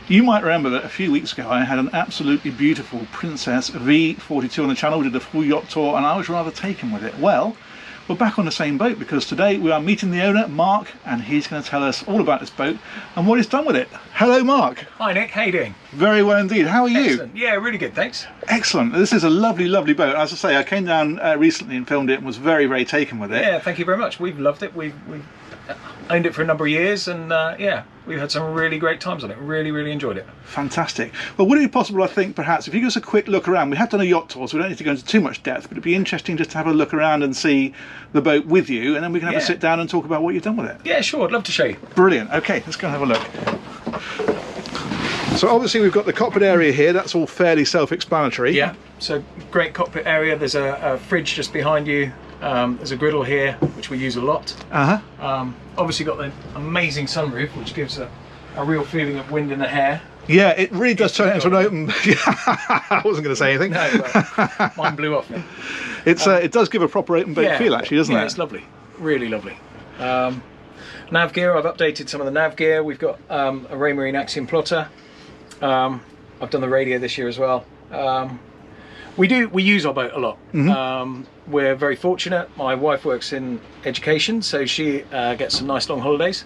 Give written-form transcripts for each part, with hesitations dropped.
You might remember that a few weeks ago I had an absolutely beautiful Princess V42 on the channel. We did a full yacht tour and I was rather taken with it. Well, we're back on the same boat because today we are meeting the owner, Mark, and he's going to tell us all about this boat and what he's done with it. Hello, Mark. Hi, Nick. How you doing? Very well indeed. How are you? Excellent. Yeah, really good, thanks. Excellent. This is a lovely, lovely boat. As I say, I came down recently and filmed it and was very, very taken with it. Yeah, thank you very much. We've loved it. We've owned it for a number of years and yeah, we've had some really great times on it. Really enjoyed it. Fantastic. Well, would it be possible, I think, perhaps, if you give us a quick look around? We have done a yacht tour, so we don't need to go into too much depth, but it'd be interesting just to have a look around and see the boat with you, and then we can have a sit down and talk about what you've done with it. Yeah, sure. I'd love to show you. Brilliant. Okay, let's go and have a look. So obviously we've got the cockpit area here. That's all fairly self-explanatory. Yeah, so great cockpit area. There's a fridge just behind you. There's a griddle here, which we use a lot. Obviously got the amazing sunroof, which gives a real feeling of wind in the hair. Yeah, it really does turn it into an open... I wasn't going to say anything. No, mine blew off. It does give a proper open boat feel, actually, doesn't it? Yeah, it's lovely. Really lovely. Nav gear, I've updated some of the nav gear. We've got a Raymarine Axiom plotter. I've done the radio this year as well. We use our boat a lot. We're very fortunate. My wife works in education, so she gets some nice long holidays.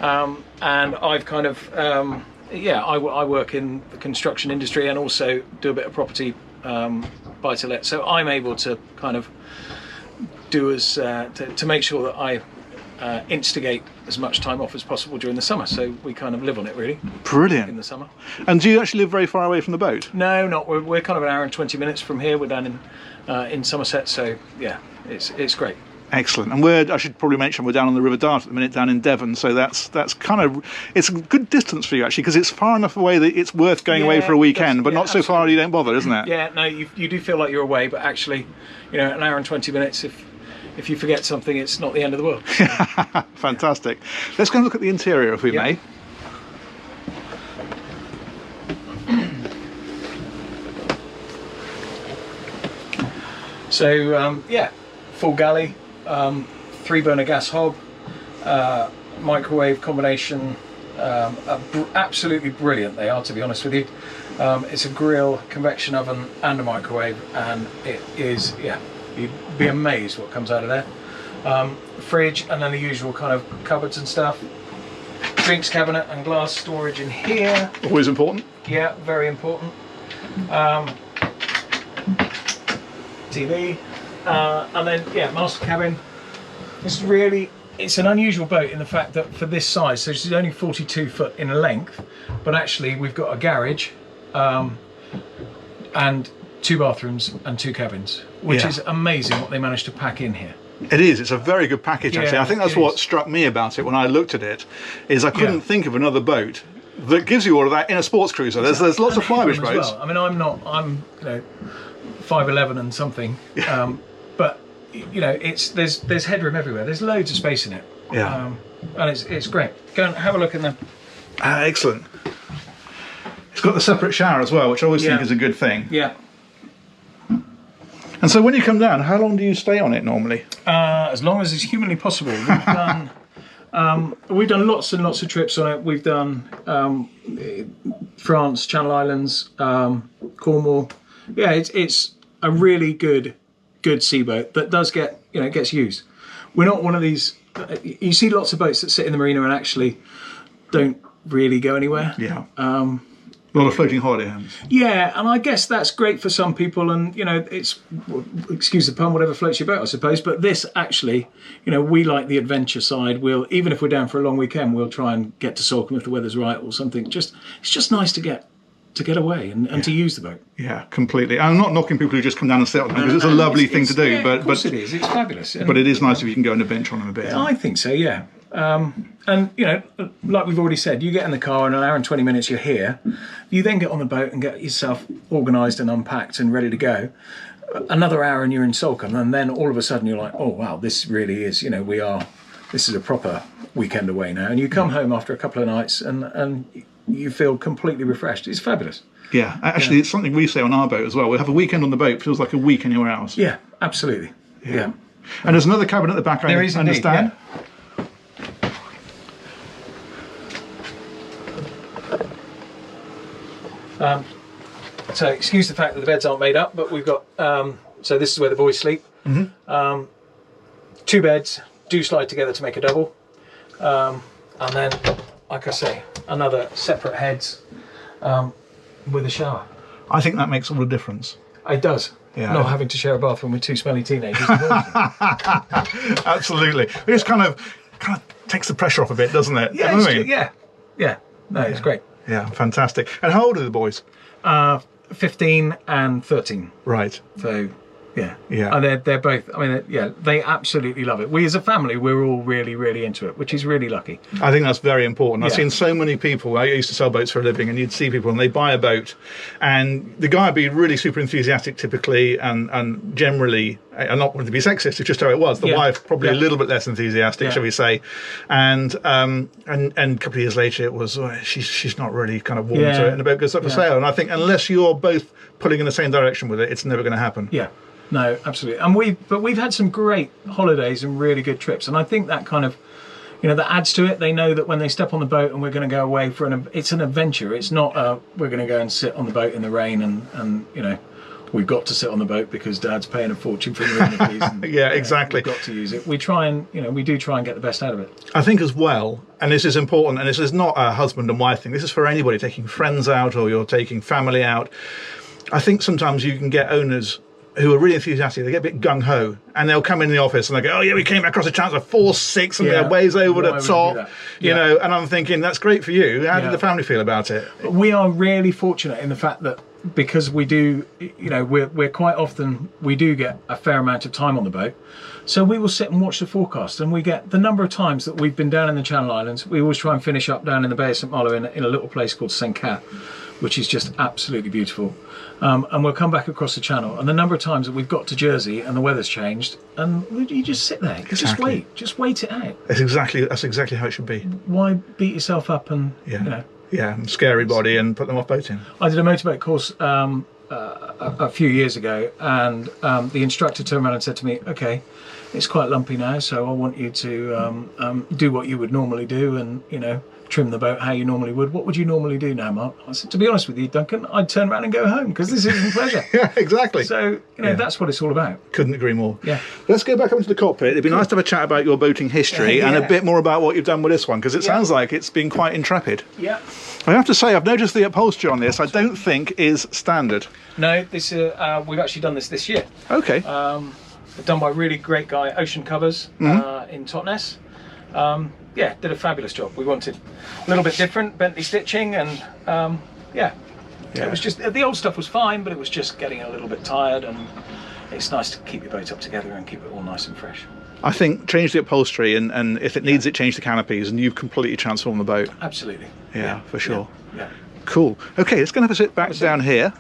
And I've kind of, I work in the construction industry and also do a bit of property buy to let. So I'm able to kind of do to make sure that I instigate as much time off as possible during the summer, so we kind of live on it really. Brilliant. In the summer. And do you actually live very far away from the boat? No, not. We're kind of an hour and 20 minutes from here. We're down in Somerset, so yeah, it's great. Excellent. And I should probably mention we're down on the River Dart at the minute, down in Devon, so that's kind of, it's a good distance for you actually, because it's far enough away that it's worth going away for a weekend, but not so far you don't bother, isn't it? Yeah, no, you do feel like you're away, but actually, you know, an hour and 20 minutes, if you forget something, it's not the end of the world. Fantastic. Let's go and look at the interior, if we may. So, yeah, full galley, 3-burner gas hob, microwave combination, absolutely brilliant they are, to be honest with you. It's a grill, convection oven and a microwave, and it is, yeah, you'd be amazed what comes out of there. Fridge, and then the usual kind of cupboards and stuff. Drinks cabinet and glass storage in here. Always important. Yeah, very important. TV, and then yeah, master cabin. It's an unusual boat in the fact that for this size, so it's only 42 foot in length, but actually we've got a garage and 2 bathrooms and 2 cabins, which is amazing what they managed to pack in here. It is. It's a very good package, actually. I think that's what struck me about it when I looked at it, is I couldn't think of another boat that gives you all of that in a sports cruiser. There's lots of Flybridge boats. Well. I mean, I'm you know 5'11" and something, but you know there's headroom everywhere. There's loads of space in it. Yeah. And it's great. Go and have a look in there. Excellent. It's got the separate shower as well, which I always think is a good thing. Yeah. And so when you come down, how long do you stay on it normally? As long as it's humanly possible. We've done lots and lots of trips on it. We've done France, Channel Islands, Cornwall. Yeah, it's a really good seaboat that does gets used. We're not one of these. You see lots of boats that sit in the marina and actually don't really go anywhere. Yeah. A lot of floating holiday homes. Yeah, and I guess that's great for some people, and you know, it's, excuse the pun, whatever floats your boat, I suppose. But this actually, you know, we like the adventure side. We'll, even if we're down for a long weekend, we'll try and get to Salcombe if the weather's right or something. It's just nice to get away and to use the boat. Yeah, completely. I'm not knocking people who just come down and sit on them, because it's a lovely thing to do. Yeah, but of course it is. It's fabulous. But it is nice if you can go on a bench on them a bit. Yeah, I think so. Yeah. And you know, like we've already said, you get in the car in an hour and 20 minutes you're here. You then get on the boat and get yourself organised and unpacked and ready to go. Another hour and you're in Salcombe, and then all of a sudden you're like, oh wow, this really is, you know, this is a proper weekend away now. And you come home after a couple of nights and you feel completely refreshed. It's fabulous. Yeah, actually it's something we say on our boat as well. We have a weekend on the boat, feels like a week anywhere else. Yeah, absolutely. Yeah. And there's another cabin at the back, I understand. Yeah. So excuse the fact that the beds aren't made up, but we've got, so this is where the boys sleep. 2 beds do slide together to make a double. And then, like I say, another separate heads with a shower. I think that makes all the difference. It does. Yeah. Not having to share a bathroom with 2 smelly teenagers. Absolutely. It just kind of takes the pressure off a bit, doesn't it? Yeah, You know what I mean? yeah. No, it's great. Yeah, fantastic. And how old are the boys? 15 and 13. Right. So, yeah. Yeah. And they're both, I mean, yeah, they absolutely love it. We as a family, we're all really, really into it, which is really lucky. I think that's very important. I've Yeah. seen so many people, I used to sell boats for a living, and you'd see people and they buy a boat and the guy would be really super enthusiastic typically and generally, and not wanting to be sexist, it's just how it was. The wife probably a little bit less enthusiastic, shall we say. And a couple of years later it was, she's not really kind of warm to it and the boat goes up for sale. And I think unless you're both pulling in the same direction with it, it's never going to happen. Yeah. No, absolutely. And we've had some great holidays and really good trips. And I think that kind of, that adds to it. They know that when they step on the boat and we're going to go away it's an adventure. It's not we're going to go and sit on the boat in the rain and we've got to sit on the boat because Dad's paying a fortune for the amenities. And, yeah, exactly. We've got to use it. We try and, we do try and get the best out of it. I think as well, and this is important, and this is not a husband and wife thing, this is for anybody taking friends out or you're taking family out. I think sometimes you can get owners who are really enthusiastic, they get a bit gung-ho, and they'll come in the office and they go, oh yeah, we came across a chance of 4.6 and they're ways over the top, and I'm thinking, that's great for you. How did the family feel about it? We are really fortunate in the fact that because we do, we're quite often, we do get a fair amount of time on the boat. So we will sit and watch the forecast, and we get the number of times that we've been down in the Channel Islands. We always try and finish up down in the Bay of St Malo in a little place called St Cat, which is just absolutely beautiful. And we'll come back across the channel, and the number of times that we've got to Jersey and the weather's changed, and you just sit there, just wait it out. That's exactly how it should be. Why beat yourself up and and scare everybody and put them off boating? I did a motorbike course a few years ago, and the instructor turned around and said to me, okay, it's quite lumpy now, so I want you to do what you would normally do and trim the boat how you normally would. What would you normally do now, Mark? I said, to be honest with you, Duncan, I'd turn around and go home because this isn't pleasure. Yeah, exactly. So, that's what it's all about. Couldn't agree more. Yeah. Let's go back up into the cockpit. It'd be nice to have a chat about your boating history and a bit more about what you've done with this one, because it sounds like it's been quite intrepid. Yeah. I have to say, I've noticed the upholstery on this, I don't think is standard. No, this we've actually done this year. Okay. Done by a really great guy, Ocean Covers, in Totnes. Did a fabulous job. We wanted a little bit different, Bentley stitching, and it was just, the old stuff was fine, but it was just getting a little bit tired, and it's nice to keep your boat up together and keep it all nice and fresh. I think change the upholstery, and if it needs it, change the canopies, and you've completely transformed the boat. Absolutely. Yeah, for sure. Yeah. Cool. Okay, let's go and have a sit back down here.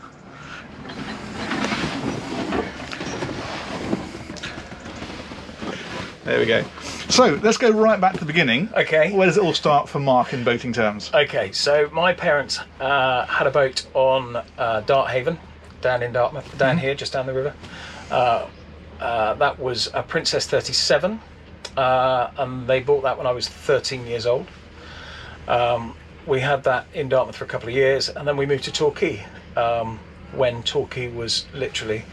There we go. So let's go right back to the beginning. Okay. Where does it all start for Mark in boating terms? Okay, so my parents had a boat on Darthaven, down in Dartmouth, down here, just down the river. That was a Princess 37, and they bought that when I was 13 years old. We had that in Dartmouth for a couple of years, and then we moved to Torquay when Torquay was literally,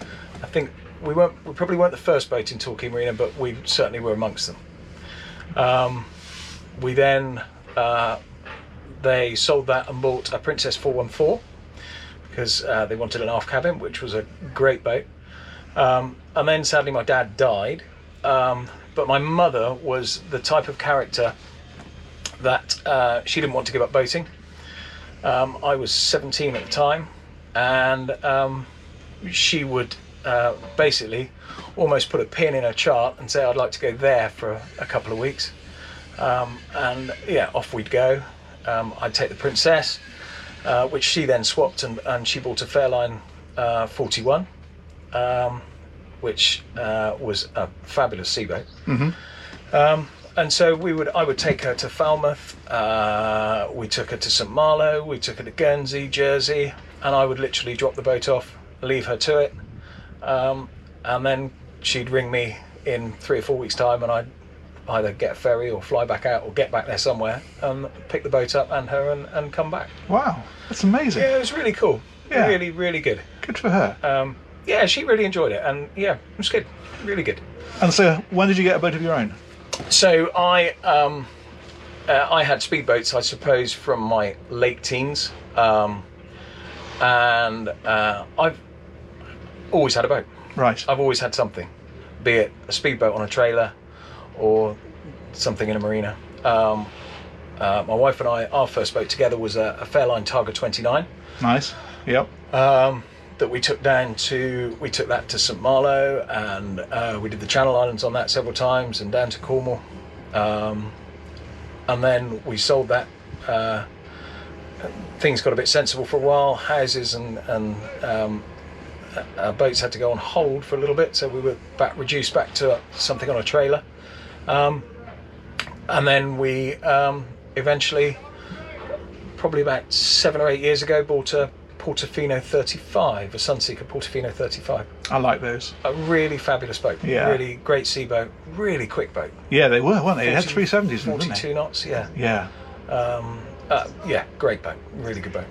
I think we probably weren't the first boat in Torquay Marina, but we certainly were amongst them. We then they sold that and bought a Princess 414 because they wanted an aft cabin, which was a great boat. And then sadly my dad died, but my mother was the type of character that she didn't want to give up boating. I was 17 at the time, and she would basically almost put a pin in her chart and say, I'd like to go there for a couple of weeks. And off we'd go. I'd take the Princess, which she then swapped, and she bought a Fairline 41, which was a fabulous seaboat. And so I would take her to Falmouth, we took her to St Malo, we took her to Guernsey, Jersey, and I would literally drop the boat off, leave her to it, and then she'd ring me in 3 or 4 weeks' time, and either get a ferry or fly back out or get back there somewhere and pick the boat up and her and come back. Wow, that's amazing. Yeah, it was really cool. Yeah. Really, really good. Good for her. Yeah, she really enjoyed it, and yeah, it was good. Really good. And so, when did you get a boat of your own? So I had speedboats, I suppose, from my late teens, and I've always had a boat. Right. I've always had something, be it a speedboat on a trailer or something in a marina. My wife and I, our first boat together was a Fairline Targa 29. Nice. Yep. That we took that to St Malo, and we did the Channel Islands on that several times, and down to Cornwall, and then we sold that. Things got a bit sensible for a while. Houses and our boats had to go on hold for a little bit, so we were reduced back to something on a trailer, and then we eventually, probably about 7 or 8 years ago, bought a Portofino 35, a Sunseeker Portofino 35. I like those. A really fabulous boat. Yeah. Really great sea boat. Really quick boat. Yeah, they were, weren't they? They had 370s, 42 knots, yeah. Yeah. Yeah, great boat. Really good boat.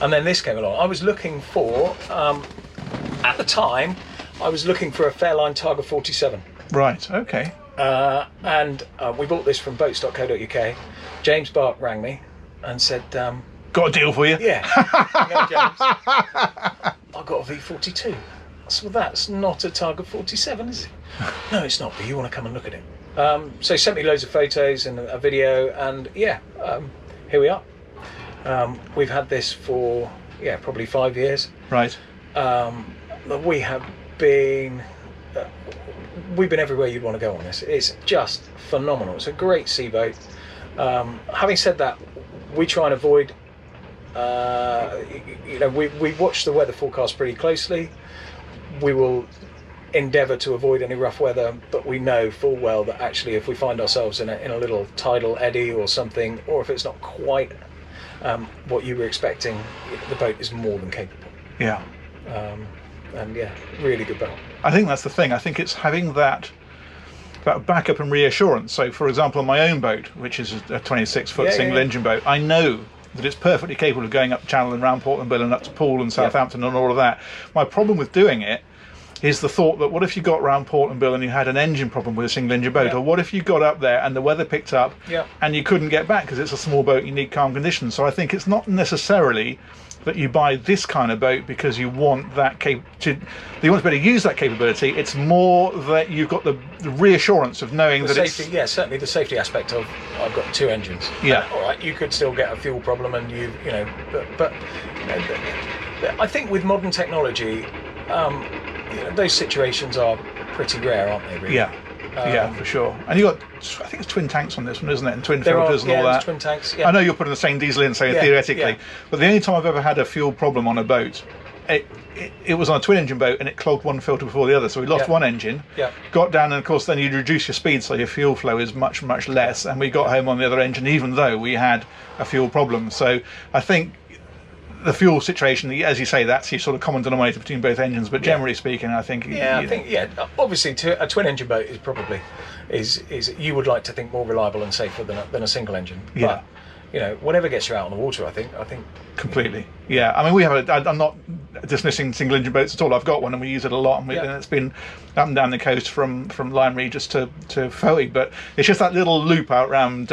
And then this came along. I was looking for, at the time, I was looking for a Fairline Targa 47. Right, okay. And we bought this from boats.co.uk. James Bark rang me and said, got a deal for you? yeah, James, I've got a V42. I said, well, that's not a Targa 47, is it? No, it's not, but you want to come and look at it. So he sent me loads of photos and a video, and yeah, here we are. We've had this for, probably 5 years. Right. We have been, we've been everywhere you'd want to go on this. It's just phenomenal. It's a great sea boat. Having said that, we try and avoid, we watch the weather forecast pretty closely. We will endeavour to avoid any rough weather, but we know full well that actually if we find ourselves in a little tidal eddy or something, or if it's not quite what you were expecting, the boat is more than capable. Yeah. And yeah, really good boat. I think that's the thing. I think it's having that backup and reassurance. So, for example, on my own boat, which is a 26-foot single engine boat, I know that it's perfectly capable of going up Channel and round Portland Bill and up to Poole and Southampton and all of that. My problem with doing it is the thought that what if you got round Portland Bill and you had an engine problem with a single engine boat, or what if you got up there and the weather picked up and you couldn't get back because it's a small boat, you need calm conditions. So I think it's not necessarily that you buy this kind of boat because you want that you want to be able to use that capability. It's more that you've got the reassurance of knowing that safety, it's... Yeah, certainly the safety aspect of I've got 2 engines. Yeah. All right, you could still get a fuel problem, and but I think with modern technology, those situations are pretty rare, aren't they? Really? Yeah, for sure. And you got, I think it's twin tanks on this one, isn't it? And twin filters and all that. Twin tanks. Yeah. I know you're putting the same diesel in, so theoretically, but the only time I've ever had a fuel problem on a boat, it was on a twin engine boat, and it clogged one filter before the other, so we lost one engine. Got down, and of course then you'd reduce your speed, so your fuel flow is much less, and we got home on the other engine even though we had a fuel problem. So I think the fuel situation, as you say, that's your sort of common denominator between both engines, but generally speaking, I think obviously a twin engine boat is probably is you would like to think more reliable and safer than a single engine. But whatever gets you out on the water, I think completely. Yeah, I mean, we have I'm not dismissing single engine boats at all. I've got one and we use it a lot, and it's been up and down the coast from Lyme Regis to Fowey, but it's just that little loop out around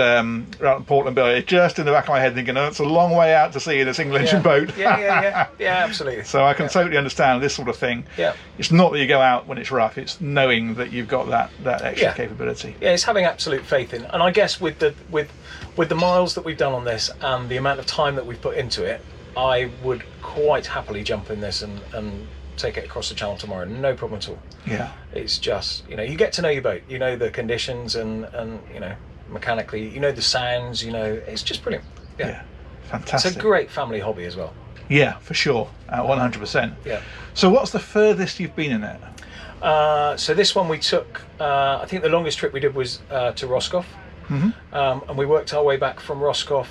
Portland Bill. It's just in the back of my head thinking, it's a long way out to sea in a single engine boat. Yeah, absolutely. So I can totally understand this sort of thing. Yeah. It's not that you go out when it's rough, it's knowing that you've got that extra capability. Yeah, it's having absolute faith in. And I guess with the miles that we've done on this and the amount of time that we've put into it, I would quite happily jump in this and take it across the channel tomorrow, no problem at all. Yeah. It's just, you get to know your boat, the conditions and mechanically, the sounds, it's just brilliant. Yeah. Fantastic. It's a great family hobby as well. Yeah, for sure. 100%. Yeah. So what's the furthest you've been in it? So this one we took, I think the longest trip we did was to Roscoff. Mm-hmm. And we worked our way back from Roscoff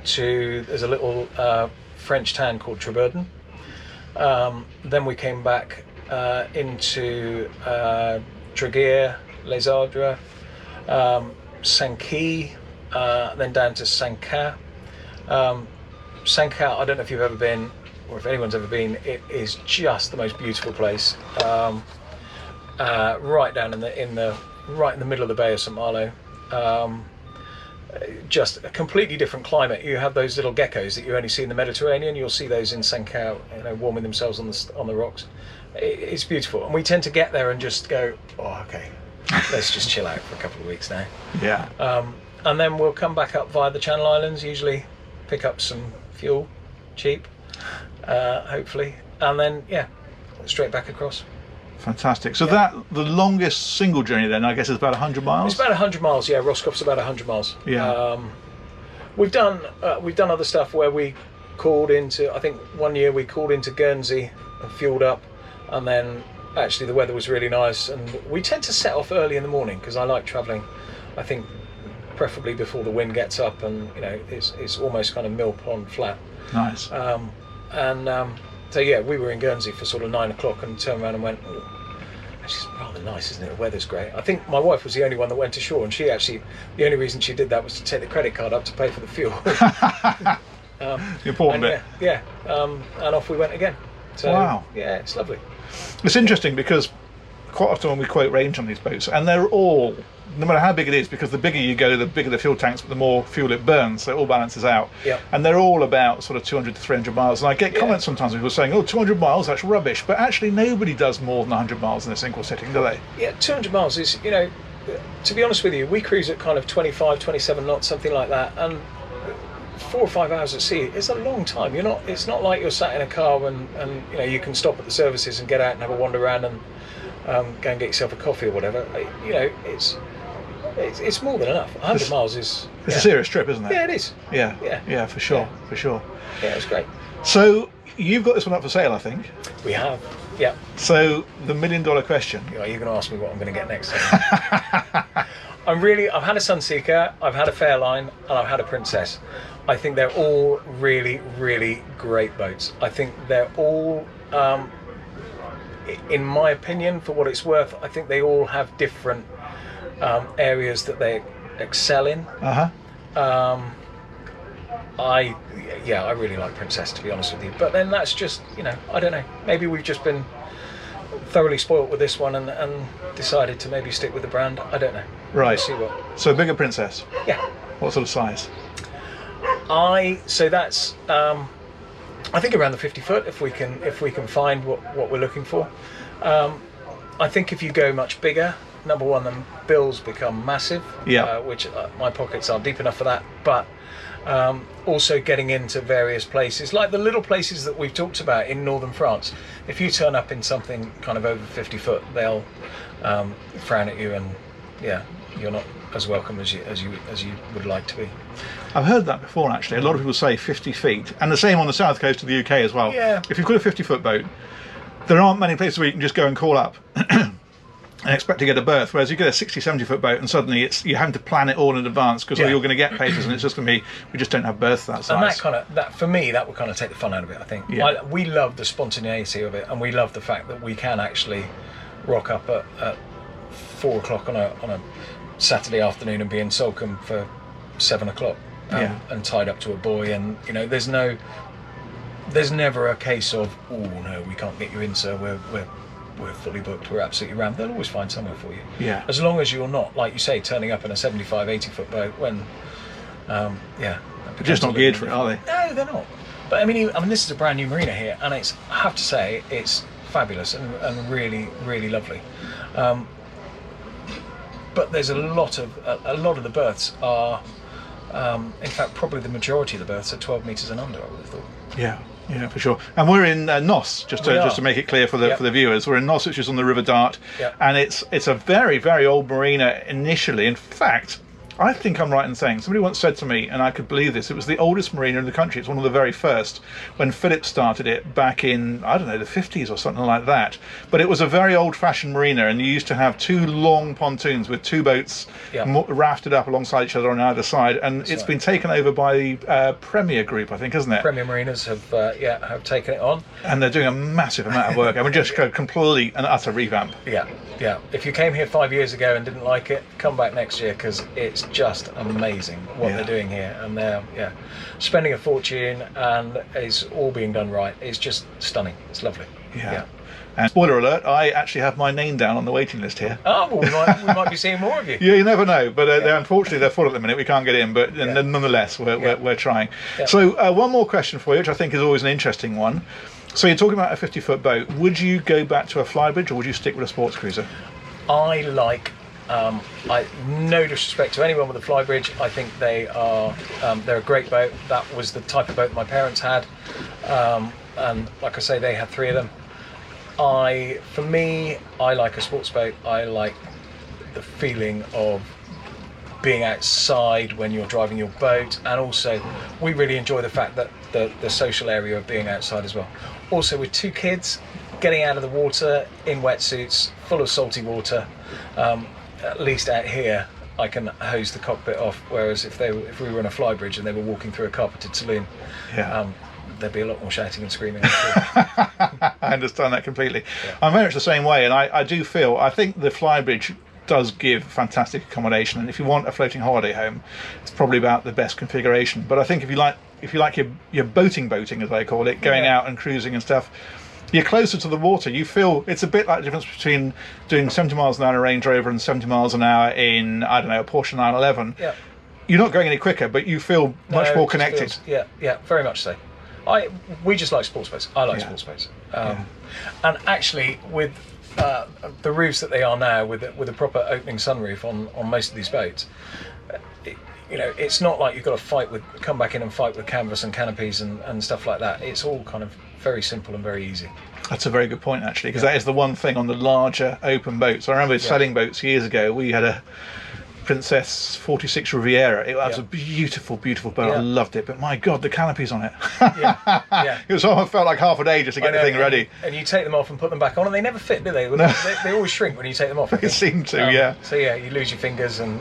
to, there's a little French town called Treburden. Then we came back into Tregear, Les Ardres, Sanquet, then down to Sanquet. Sanquet, I don't know if you've ever been, or if anyone's ever been. It is just the most beautiful place. Right down in the middle of the Bay of St Malo. Just a completely different climate. You have those little geckos that you only see in the Mediterranean. You'll see those in Sanquet, warming themselves on the rocks. It's beautiful, and we tend to get there and just go, oh, okay, let's just chill out for a couple of weeks now. Yeah. And then we'll come back up via the Channel Islands, usually pick up some fuel, cheap, hopefully, and then straight back across. Fantastic. So the longest single journey then, I guess, is about 100 miles? It's about 100 miles, yeah. Roscoff's about 100 miles. Yeah. We've done other stuff where we called into, I think one year we called into Guernsey and fueled up, and then actually the weather was really nice, and we tend to set off early in the morning because I like travelling, I think, preferably before the wind gets up, and it's almost kind of mill pond flat. Nice. So yeah, we were in Guernsey for sort of 9 o'clock and turned around and went, oh, it's rather nice, isn't it? The weather's great. I think my wife was the only one that went ashore, and the only reason she did that was to take the credit card up to pay for the fuel. The important bit. Yeah. And off we went again. So, wow. Yeah, it's lovely. It's interesting because quite often when we quote range on these boats, and they're all, no matter how big it is, because the bigger you go, the bigger the fuel tanks, but the more fuel it burns, so it all balances out. Yeah. And they're all about sort of 200 to 300 miles. And I get comments sometimes people saying, oh, 200 miles, that's rubbish. But actually nobody does more than 100 miles in a single sitting, do they? Yeah, 200 miles is, to be honest with you, we cruise at kind of 25, 27 knots, something like that. And 4 or 5 hours at sea is a long time. It's not like you're sat in a car and you can stop at the services and get out and have a wander around and go and get yourself a coffee or whatever. It's more than enough. 100 miles is... It's a serious trip, isn't it? Yeah, it is. Yeah, for sure, for sure. Yeah, it's great. So you've got this one up for sale, I think. We have, yeah. So the $1 million question. You're going to ask me what I'm going to get next time. I've had a Sunseeker, I've had a Fairline, and I've had a Princess. I think they're all really, really great boats. I think they're all, in my opinion, for what it's worth, I think they all have different areas that they excel in. I really like Princess, to be honest with you. But then that's just, I don't know. Maybe we've just been thoroughly spoilt with this one and decided to maybe stick with the brand. I don't know. Right. We'll see what. So bigger Princess. Yeah. What sort of size? So that's I think around the 50 foot if we can find what we're looking for. I think if you go much bigger, number one, the bills become massive. Yeah. Which my pockets aren't deep enough for that, but also getting into various places like the little places that we've talked about in northern France. If you turn up in something kind of over 50 foot, they'll frown at you, and you're not as welcome as you would like to be. I've heard that before, actually. A lot of people say 50 feet, and the same on the south coast of the UK as well. Yeah. If you've got a 50-foot boat, there aren't many places where you can just go and call up and expect to get a berth, whereas you get a 60, 70-foot boat and suddenly you're having to plan it all in advance because you're going to get places and it's just going to be, we just don't have berths that size. And that for me, that would kind of take the fun out of it, I think. Yeah. We love the spontaneity of it, and we love the fact that we can actually rock up at 4 o'clock on a Saturday afternoon and be in Salcombe for 7 o'clock and tied up to a buoy, and there's never a case of, oh no, we can't get you in, sir, we're fully booked, we're absolutely rammed. They'll always find somewhere for you. Yeah. As long as you're not, like you say, turning up in a 75, 80-foot boat when they're just not geared for it, are they? No, they're not. But I mean, this is a brand new marina here, and I have to say it's fabulous and really, really lovely. But there's a lot of the berths are, in fact, probably the majority of the berths are 12 metres and under, I would have thought. Yeah, for sure. And we're in Nos, just to make it clear for the viewers. We're in Nos, which is on the River Dart, and it's a very, very old marina initially. In fact, I think I'm right in saying, somebody once said to me, and I could believe this, it was the oldest marina in the country. It's one of the very first, when Phillips started it back in, I don't know, the 50s or something like that. But it was a very old-fashioned marina, and you used to have two long pontoons with two boats rafted up alongside each other on either side, and it's been taken over by the Premier Group, I think, isn't it? Premier Marinas have taken it on. And they're doing a massive amount of work. I mean, just go complete and utter revamp. Yeah. If you came here 5 years ago and didn't like it, come back next year, because it's just amazing what they're doing here, and they're spending a fortune, and it's all being done right. It's just stunning. It's lovely. Yeah. And spoiler alert, I actually have my name down on the waiting list here. Oh, well, we might be seeing more of you. Yeah, you never know, but unfortunately they're full at the minute. We can't get in, but nonetheless we're trying. So one more question for you, which I think is always an interesting one. So you're talking about a 50-foot boat. Would you go back to a flybridge, or would you stick with a sports cruiser? I like, no disrespect to anyone with a flybridge, I think they're a great boat. That was the type of boat my parents had, and like I say, they had 3 of them. For me, I like a sports boat. I like the feeling of being outside when you're driving your boat, and also we really enjoy the fact that the social area of being outside as well. Also, with 2 kids, getting out of the water in wetsuits, full of salty water, at least out here, I can hose the cockpit off. Whereas if we were on a flybridge and they were walking through a carpeted saloon, there'd be a lot more shouting and screaming. I understand that completely. I'm very much the same way, and I think the flybridge does give fantastic accommodation, and if you want a floating holiday home, it's probably about the best configuration. But I think if you like your boating as they call it, going out and cruising and stuff, you're closer to the water. You feel it's a bit like the difference between doing 70 miles an hour in a Range Rover and 70 miles an hour in, I don't know, a Porsche 911. Yeah. You're not going any quicker, but you feel much more connected. Very much so. We just like sports boats. I like sports boats. And actually, with the roofs that they are now, with a proper opening sunroof on most of these boats, it's not like you've got to come back in and fight with canvas and canopies and stuff like that. It's all kind of very simple and very easy. That's a very good point, actually, because that is the one thing on the larger open boats. I remember selling boats years ago. We had a Princess 46 Riviera. It was a beautiful, beautiful boat. I loved it, but my God, the canopies on it. It almost felt like half a day just to get the thing ready. And you take them off and put them back on, and they never fit, do they? They always shrink when you take them off. It seemed to, So you lose your fingers and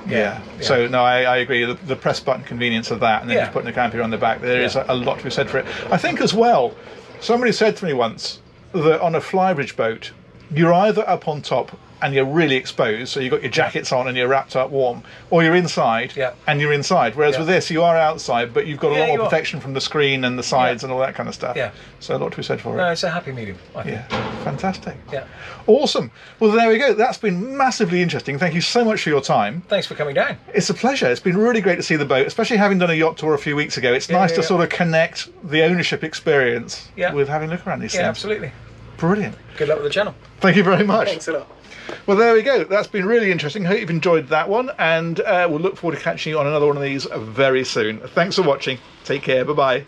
So no, I agree. The press button convenience of that, and then just putting the canopy on the back. There is a lot to be said for it. I think as well, somebody said to me once that on a flybridge boat, you're either up on top and you're really exposed, so you've got your jackets on and you're wrapped up warm, or you're inside and you're inside. Whereas with this, you are outside, but you've got a lot more protection from the screen and the sides and all that kind of stuff. So a lot to be said for it. No, it's a happy medium, I think. Fantastic. Awesome. Well, there we go. That's been massively interesting. Thank you so much for your time. Thanks for coming down. It's a pleasure. It's been really great to see the boat, especially having done a yacht tour a few weeks ago. It's nice to sort of connect the ownership experience with having a look around these things. Absolutely. Brilliant. Good luck with the channel. Thank you very much. Thanks a lot. Well, there we go. That's been really interesting. Hope you've enjoyed that one, and we'll look forward to catching you on another one of these very soon. Thanks for watching. Take care. Bye-bye.